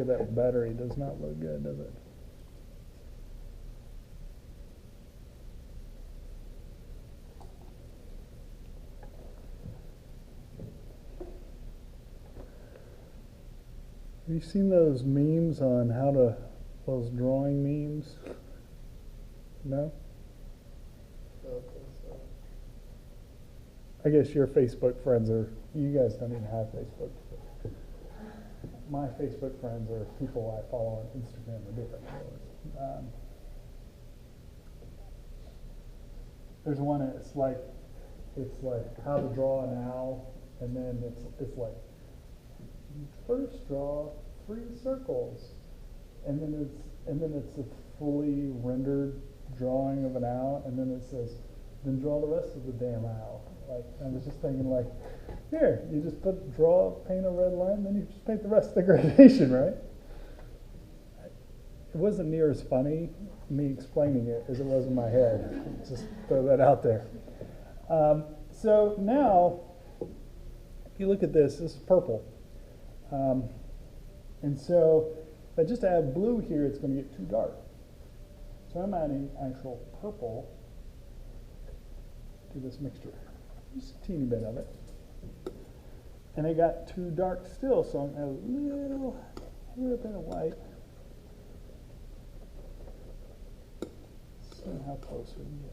of that battery does not look good, does it? Have you seen those memes on those drawing memes? No? I guess your Facebook friends you guys don't even have Facebook. My Facebook friends are people I follow on Instagram or different things. There's one it's like how to draw an owl, and then it's like first draw 3 circles, and then it's a fully rendered drawing of an owl, and then it says then draw the rest of the damn owl. Like, I was just thinking, like, here, you just paint a red line, then you just paint the rest of the gradation, right? It wasn't near as funny, me explaining it, as it was in my head. Just throw that out there. So now, if you look at this is purple. And so, if I just add blue here, it's going to get too dark. So I'm adding actual purple to this mixture. Just a teeny bit of it. And it got too dark still, so I'm going to add a little bit of white. See how close we can get.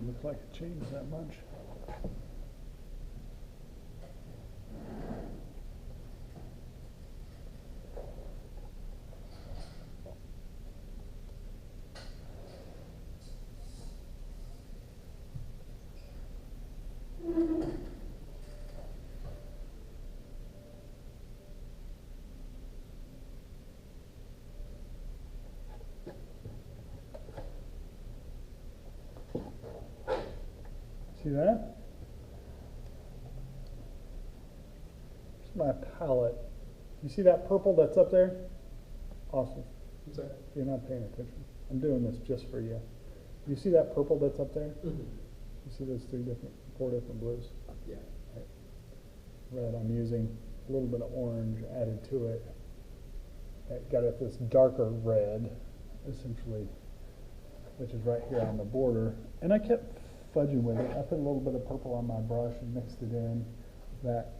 Look like it changed that much. See that? Here's my palette. You see that purple that's up there? Awesome. What's that? You're not paying attention. I'm doing this just for you. You see that purple that's up there? Mm-hmm. You see those 4 different blues? Yeah. Right. Red, I'm using a little bit of orange added to it. It got it this darker red, essentially, which is right here on the border. And I kept fudging with it. I put a little bit of purple on my brush and mixed it in, that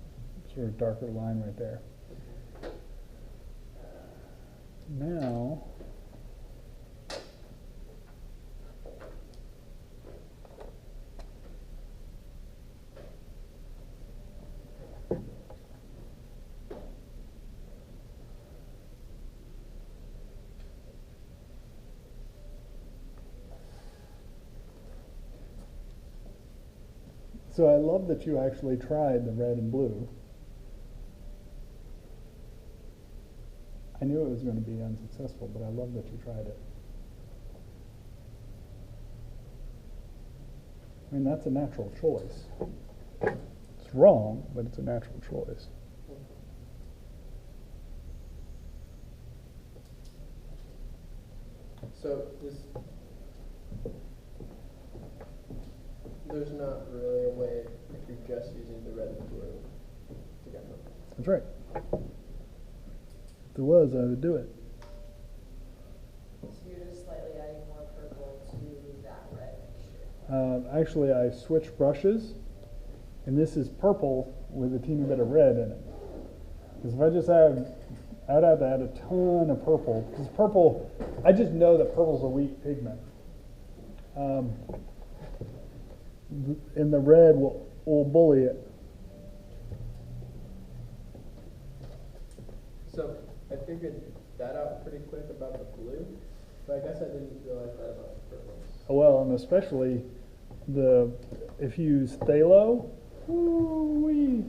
sort of darker line right there. Now, so I love that you actually tried the red and blue. I knew it was going to be unsuccessful, but I love that you tried it. I mean, that's a natural choice. It's wrong, but it's a natural choice. So there's not really a way if you're just using the red and blue to get them. That's right. If there was, I would do it. So you're just slightly adding more purple to that red mixture. Actually, I switched brushes, and this is purple with a teeny bit of red in it. Because if I just I'd have to add a ton of purple. Because purple, I just know that purple's a weak pigment. And the red will bully it. So I figured that out pretty quick about the blue, but I guess I didn't realize that about the purple. Well, and especially if you use phthalo, woo-wee.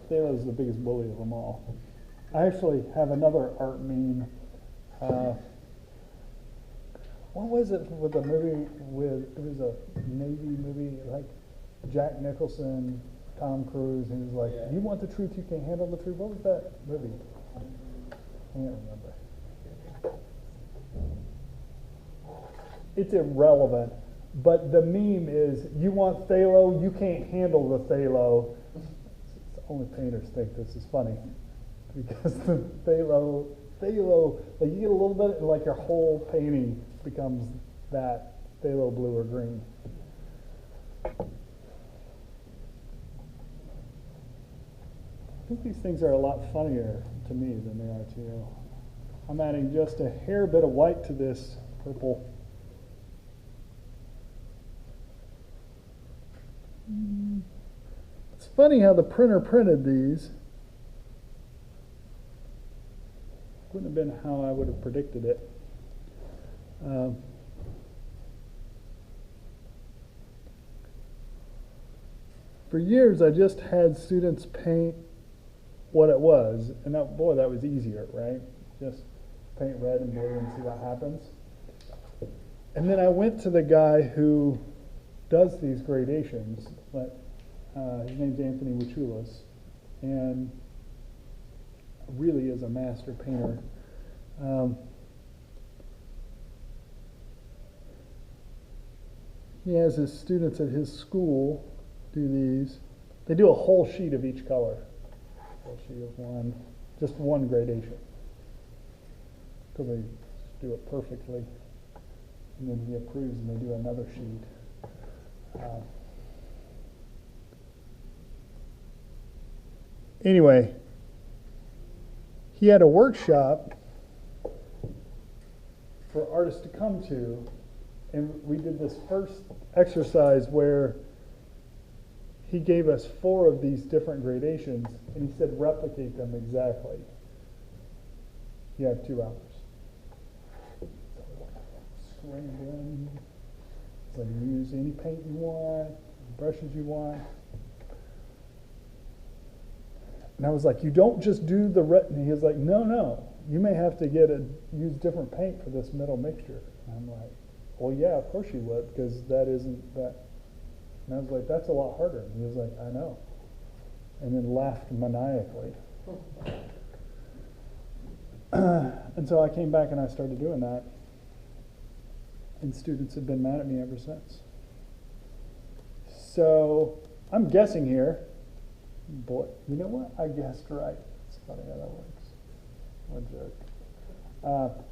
Phthalo is the biggest bully of them all. I actually have another art meme. What was it with the movie it was a Navy movie, like Jack Nicholson, Tom Cruise, and he was like, Yeah. You want the truth, you can't handle the truth. What was that movie? I can't remember. It's irrelevant, but the meme is, you want phthalo, you can't handle the phthalo. Only painters think this is funny, because the phthalo, like you get a little bit, and like your whole painting becomes that phthalo blue or green. I think these things are a lot funnier to me than they are to you. I'm adding just a hair bit of white to this purple. It's funny how the printer printed these. Wouldn't have been how I would have predicted it. For years, I just had students paint what it was, and that was easier, right? Just paint red and blue and see what happens. And then I went to the guy who does these gradations, his name's Anthony Wachulis, and really is a master painter. He has his students at his school do these. They do a whole sheet of each color. Whole sheet of one, just one gradation. Till they do it perfectly. And then he approves and they do another sheet. Anyway, he had a workshop for artists to come to, and we did this first exercise where he gave us 4 of these different gradations, and he said replicate them exactly. You have 2 hours. Scrambling. So you use any paint you want, brushes you want. And I was like, you don't just do the red. And he was like, no. You may have to use different paint for this middle mixture. And I'm like, well, yeah, of course you would, because that isn't that. And I was like, that's a lot harder. And he was like, I know. And then laughed maniacally. And so I came back and I started doing that. And students have been mad at me ever since. So I'm guessing here. Boy, you know what? I guessed right. It's funny how that works. What a joke.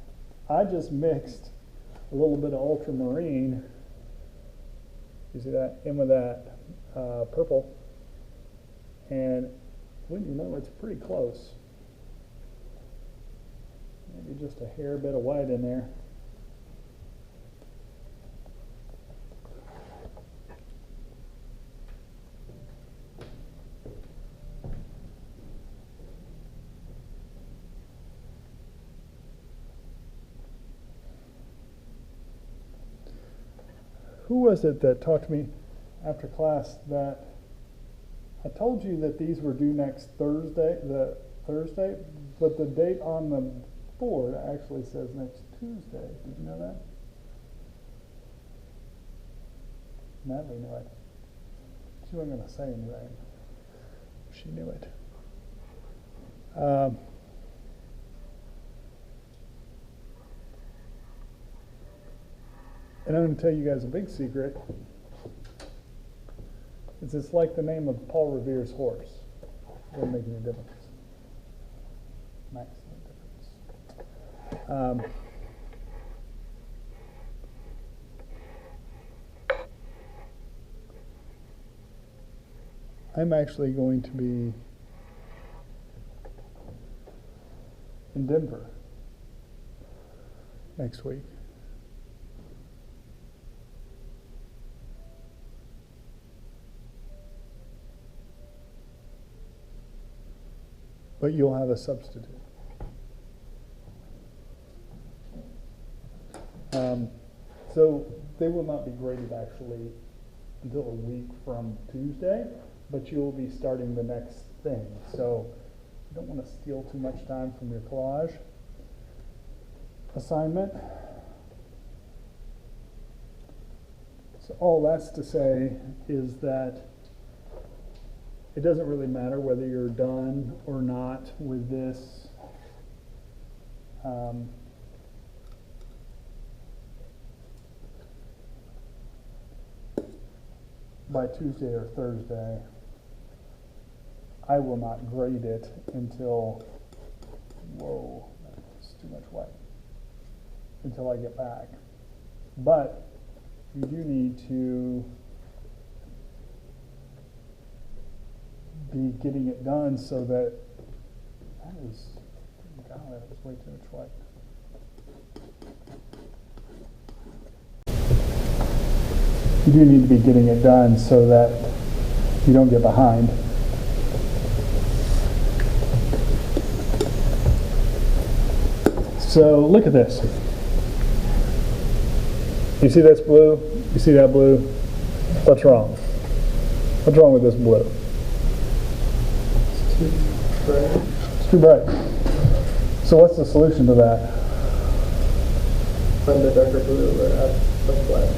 I just mixed a little bit of ultramarine. You see that? In with that purple. And wouldn't you know, it's pretty close. Maybe just a hair bit of white in there. Who was it that talked to me after class that I told you that these were due next Thursday, but the date on the board actually says next Tuesday. Did you know that? Natalie knew it. She wasn't going to say anything. She knew it. And I'm going to tell you guys a big secret. It's like the name of Paul Revere's horse. It doesn't make any difference. Maximum difference. I'm actually going to be in Denver next week. But you'll have a substitute. So they will not be graded actually until a week from Tuesday, but you will be starting the next thing. So you don't want to steal too much time from your collage assignment. So all that's to say is that it doesn't really matter whether you're done or not with this. By Tuesday or Thursday. I will not grade it until, whoa, that's too much white, until I get back. But you do need to be getting it done so that is, God, that was way too much white. You do need to be getting it done so that you don't get behind. So look at this. You see this blue? You see that blue? What's wrong? What's wrong with this blue? It's too bright. It's too bright. So what's the solution to that? Find the darker blue or add some black.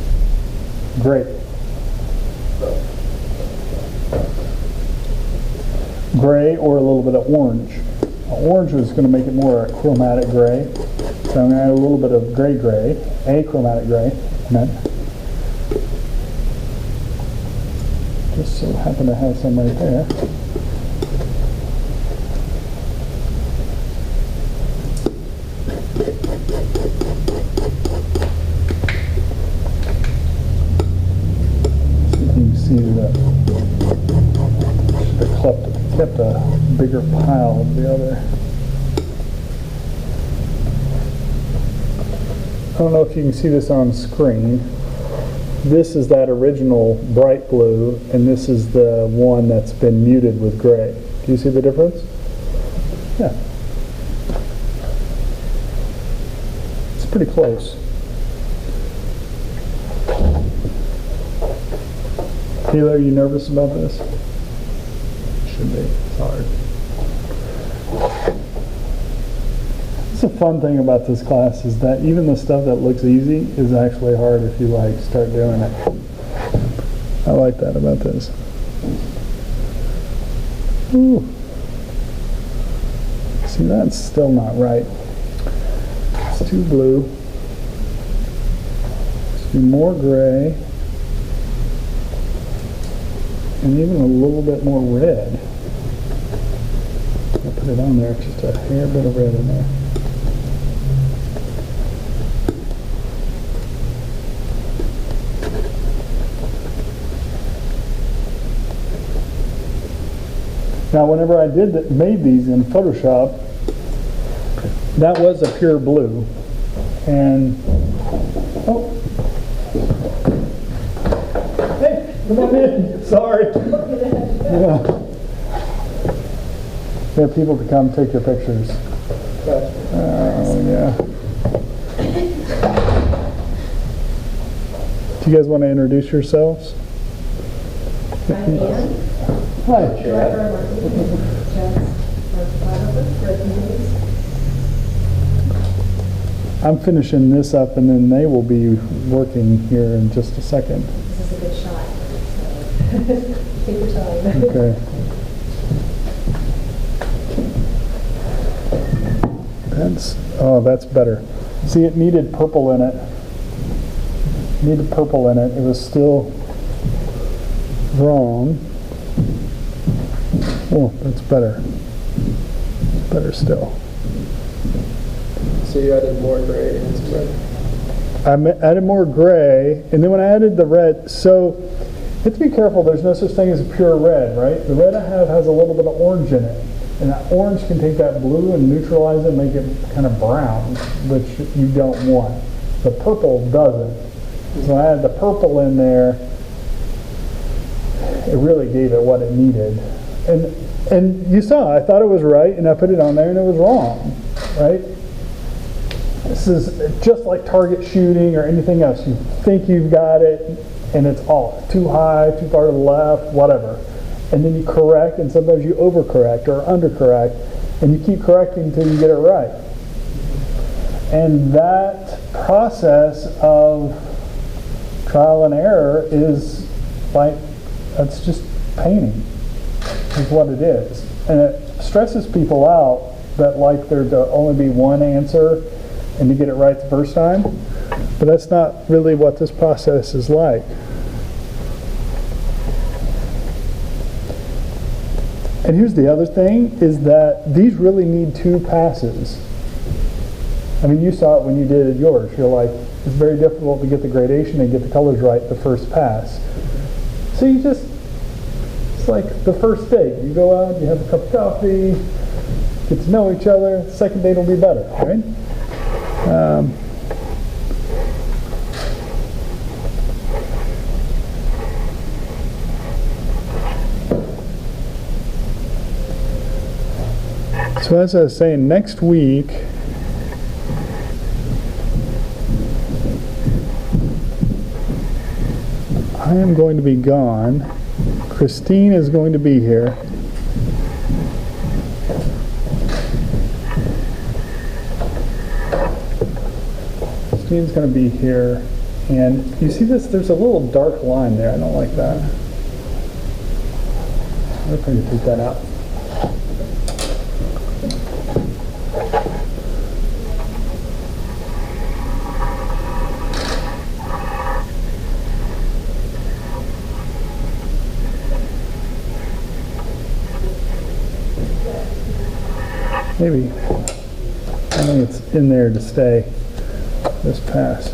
Great. So, Gray or a little bit of orange. Orange is going to make it more a chromatic gray. So I'm going to add a little bit of gray, achromatic gray. Just so happen to have some right there. See if you can see that. Should have kept a bigger pile of the other. I don't know if you can see this on screen. This is that original bright blue, and this is the one that's been muted with gray. Do you see the difference? Yeah. It's pretty close. Taylor, are you nervous about this? Should be. It's hard. The fun thing about this class is that even the stuff that looks easy is actually hard if you start doing it. I like that about this. Ooh. See, that's still not right. It's too blue. Let's do more gray. And even a little bit more red. I'll put it on there, just a hair bit of red in there. Now, whenever I made these in Photoshop, that was a pure blue, and hey, come on in. Sorry. Yeah. We have people to come take your pictures. Oh yeah. Do you guys want to introduce yourselves? I'm Ann. Hi. Director of Marketing. Jess, our photographer, for communities. I'm finishing this up, and then they will be working here in just a second. This is a good shot, so take your time. Okay. That's better. See, it needed purple in it. needed purple in it. It was still wrong. Oh, that's better. Better still. So you added more gray and some red. Added more gray, and then when I added the red, so you have to be careful. There's no such thing as a pure red, right? The red I have has a little bit of orange in it, and that orange can take that blue and neutralize it, make it kind of brown, which you don't want. The purple doesn't. So I added the purple in there. It really gave it what it needed, and you saw I thought it was right, and I put it on there, and it was wrong, right? This is just like target shooting or anything else. You think you've got it, and it's off. Too high, too far to the left, whatever. And then you correct, and sometimes you overcorrect or undercorrect, and you keep correcting until you get it right. And that process of trial and error is like, that's just painting, is what it is. And it stresses people out that like there to only be one answer and to get it right the first time, but that's not really what this process is like. And here's the other thing, is that these really need 2 passes. I mean, you saw it when you did yours. You're like, it's very difficult to get the gradation and get the colors right the first pass. So you just, it's like the first date. You go out, you have a cup of coffee, get to know each other. The second date will be better, right? So as I was saying, next week, I am going to be gone. Christine is going to be here. Christine's going to be here. And you see this? There's a little dark line there. I don't like that. I'm going to take that out. Maybe. I think it's in there to stay, this pass.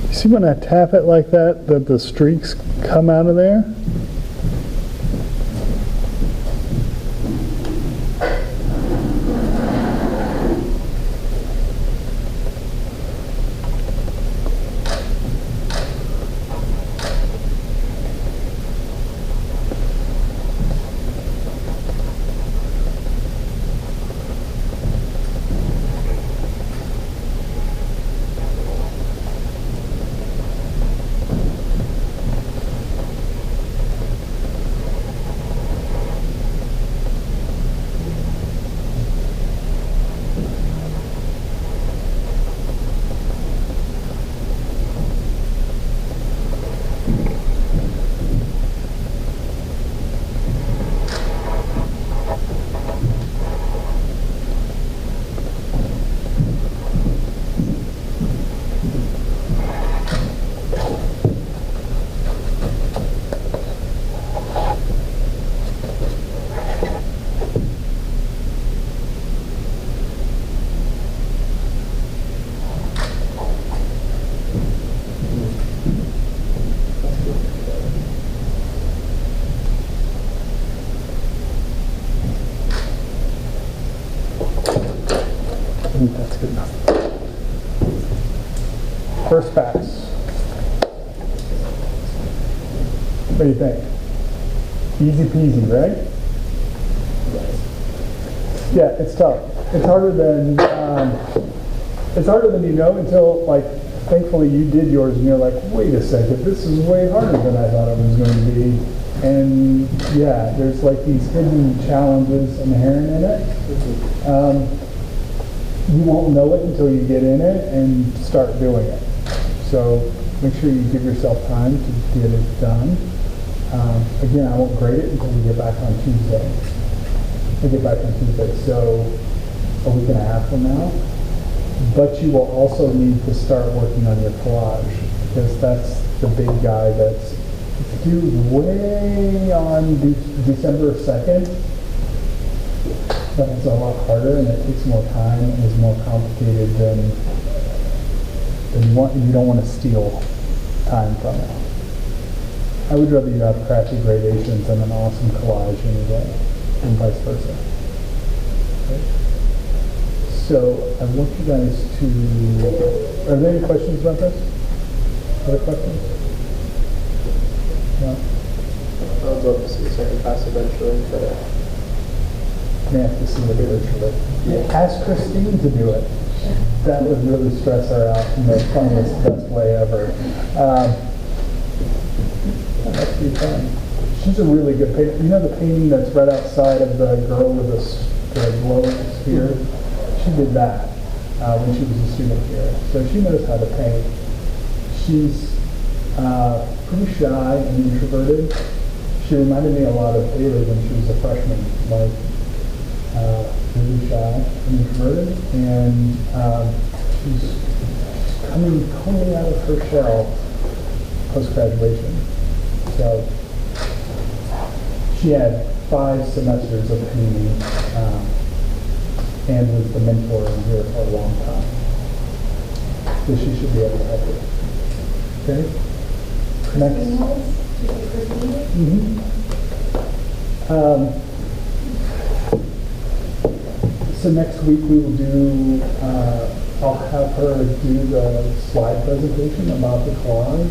You see when I tap it like that the streaks come out of there? I think that's good enough. First pass. What do you think? Easy peasy, right? Yeah, it's tough. It's harder than you know until, like, thankfully you did yours and you're like, wait a second, this is way harder than I thought it was going to be. And yeah, there's like these hidden challenges inherent in it. you won't know it until you get in it and start doing it. So make sure you give yourself time to get it done. Again, I won't grade it until we get back on Tuesday. We get back on Tuesday, so a week and a half from now. But you will also need to start working on your collage, because that's the big guy that's due way on December 2nd. That's a lot harder, and it takes more time and is more complicated than you don't want to steal time from it. I would rather you have crappy gradations and an awesome collage anyway, and vice versa. Okay? So I want you guys to, are there any questions about this? Other questions? No? I would love to see a certain class eventually, but May have to see it eventually. Yeah. Ask Christine to do it. That would really stress her out in the funniest, best way ever. That must be fun. She's a really good painter. You know the painting that's right outside of the girl with the glowing sphere? She did that when she was a student here. So she knows how to paint. She's pretty shy and introverted. She reminded me a lot of Ayla when she was a freshman, like really shy and introverted. And she's coming totally out of her shell post-graduation. So she had 5 semesters of painting and was the mentor in here for a long time. So she should be able to help you. Okay? Next. So next week we will do, I'll have her do the slide presentation about the collage,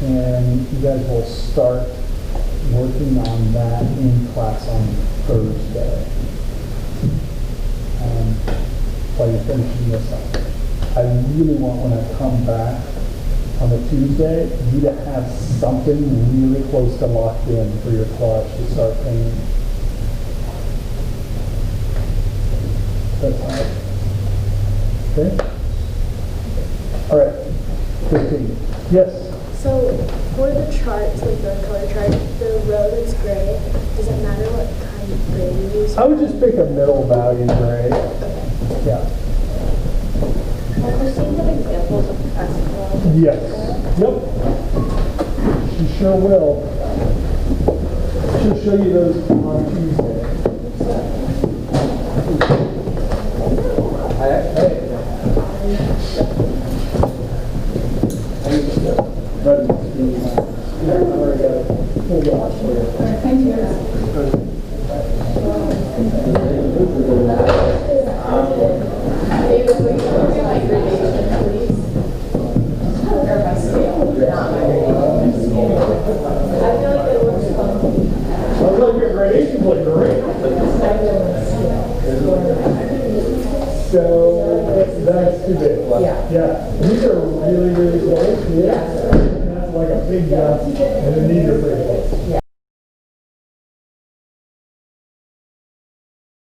and you guys will start working on that in class on Thursday. While you're finishing this up. I really want, when I come back on the Tuesday, you to have something really close to locked in for your collage to start painting. That's hard. Okay? All right. 15. Yes? So for the charts, like the color chart, the row that's gray, does it matter what kind of gray you use? I would just pick a middle value gray. Yeah. Will Christine have examples of classical? Yes. Yep. She sure will. She'll show you those on Tuesday. Thank you. David, will you look at my gradation, please? Or my scale, not my gradation. I feel like it looks fun. Sounds like your gradations look great. So that's too big. Yeah. These are really, really close. Yeah. That's like a big jump, and then these are pretty close.